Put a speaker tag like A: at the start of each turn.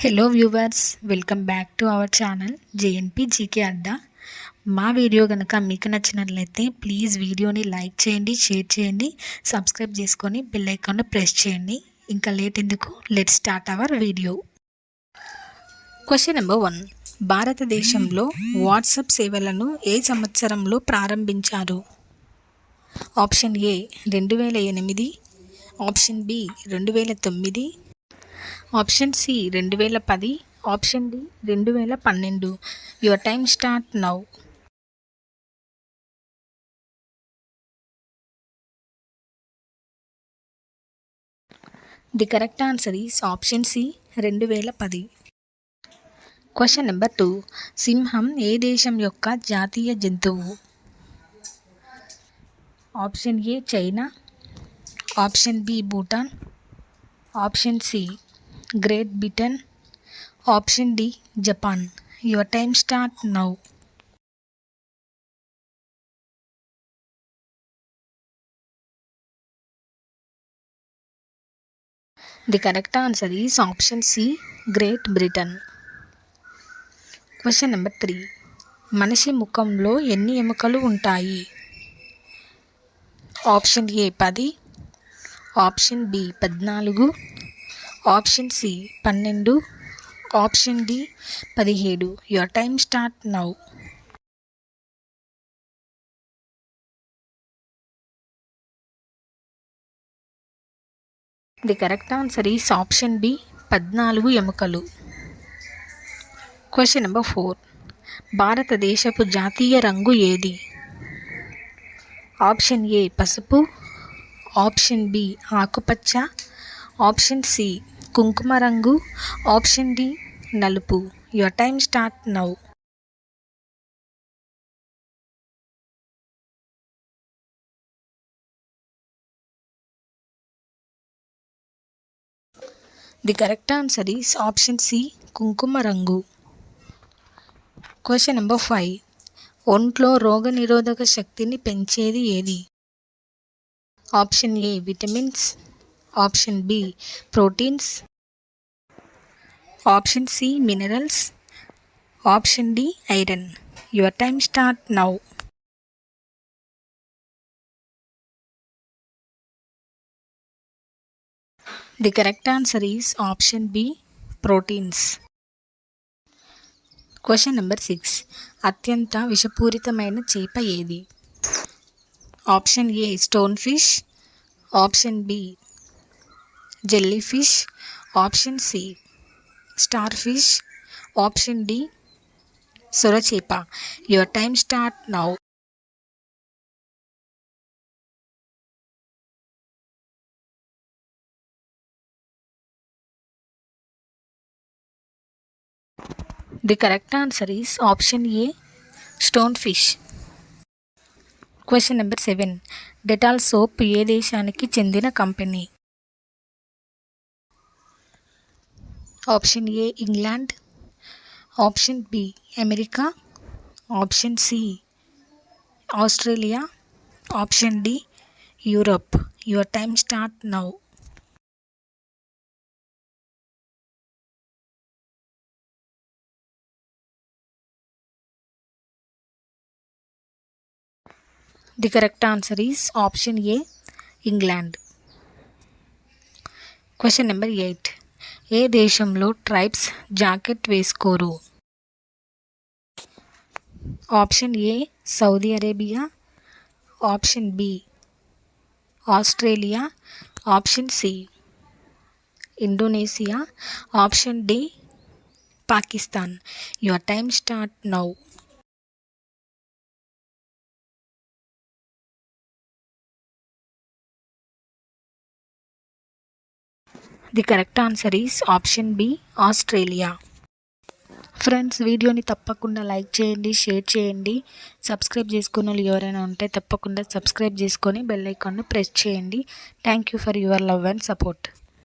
A: Hello viewers, welcome back to our channel JNP GK Adda. మా video కనుక మీకు నచ్చినట్లయితే ప్లీజ్ వీడియోని లైక్ చేయండి, షేర్ చేయండి, సబ్స్క్రైబ్ చేసుకొని బెల్ ఐకాన్ ప్రెస్ చేయండి. ఇంకా లేట్ ఎందుకు, let's start our video. Question number 1. భారతదేశంలో వాట్సాప్ సేవలను ఏ సంవత్సరంలో ప్రారంభించారు? Option A 2008, option B 2009, option C 2010, option D 2012. Your time start now. The correct answer is option C 2010. Question number 2. సింహం ఏ దేశం యొక్క జాతీయ జంతువు? Option A China, option B Bhutan, option C great Britain, option D Japan. Your time start now. The correct answer is option C great Britain. Question number 3. మనిషి ముఖంలో ఎన్ని ఎముకలు ఉంటాయి? Option A 10, option B 14, option C 12, option D 17. Your time start now. The correct answer is option B 14 ఎముకలు. Question number 4. భారతదేశపు జాతీయ రంగు ఏది? ఆప్షన్ ఏ పసుపు, ఆప్షన్ బి ఆకుపచ్చ, ఆప్షన్ సి కుంకుమ రంగు, ఆప్షన్ డి నలుపు. Your time start now. The correct answer is option C కుంకుమ రంగు. Question number 5. ఒంట్లో రోగనిరోధక శక్తిని పెంచేది ఏది? Option A vitamins, option B proteins, option C minerals, option D iron. Your time start now. The correct answer is option B proteins. Question number 6. అత్యంత విషపూరితమైన చేప ఏది? Option A stone fish, option B jelly fish, option C star fish, option D సొరచేప. Your time start now. The correct answer is option A stone fish. Question number 7. Dettol soap ఏ దేశానికి చెందిన కంపెనీ? Option A England, option B America, option C Australia, option D Europe. Your time start now. The correct answer is option A England. Question number 8. ఏ దేశంలో tribes jacket వేసుకోరు? Option A Saudi Arabia, option B Australia, option C Indonesia, option D Pakistan. Your time start now. The correct answer is option B Australia. Friends, వీడియోని తప్పకుండా like చేయండి, share చేయండి, subscribe చేసుకున్న వాళ్ళు ఎవరైనా ఉంటే తప్పకుండా సబ్స్క్రైబ్ చేసుకొని బెల్ ఐకాన్ని ప్రెస్ చేయండి. Thank you for your love and support.